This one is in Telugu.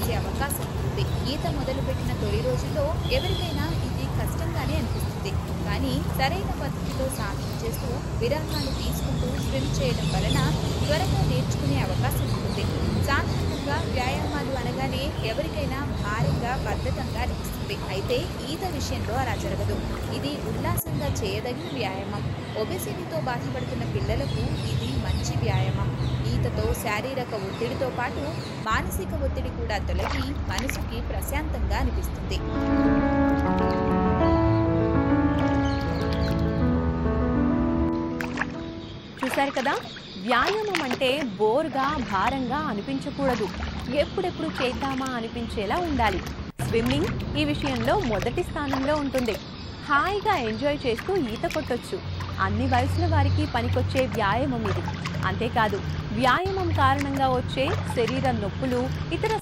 చేసే అవకాశం ఉంటుంది. ఈత మొదలుపెట్టిన తొలి రోజుల్లో ఎవరికైనా ఇది కష్టంగానే అనిపిస్తుంది. కానీ సరైన పద్ధతిలో సాధన చేస్తూ విరామాలు తీసుకుంటూ స్విమ్ చేయడం వలన త్వరగా నేర్చుకునే అవకాశం ఉంటుంది. సాధారణంగా వ్యాయామాలు అనగానే ఎవరికైనా భారంగా బద్ధకంగా అనిపిస్తుంది. అయితే ఈత విషయంలో అలా జరగదు. ఇది ఉల్లాసంగా చేయదగిన వ్యాయామం. ఒబెసిటీతో బాధపడుతున్న పిల్లలకు ఇది మంచి వ్యాయామం. ఈతతో శారీరక ఒత్తిడితో పాటు మానసిక ఒత్తిడి కూడా తొలగి మనసుకి ప్రశాంతంగా అనిపిస్తుంది. చూశారు కదా, వ్యాయామం అంటే బోర్గా భారంగా అనిపించకూడదు. ఎప్పుడెప్పుడు చేద్దామా అనిపించేలా ఉండాలి. స్విమ్మింగ్ ఈ విషయంలో మొదటి స్థానంలో ఉంటుంది. హాయిగా ఎంజాయ్ చేస్తూ ఈత కొట్టొచ్చు. అన్ని వయసుల వారికి పనికొచ్చే వ్యాయామం ఇది. అంతేకాదు, వ్యాయామం కారణంగా వచ్చే శరీర నొప్పులు, ఇతర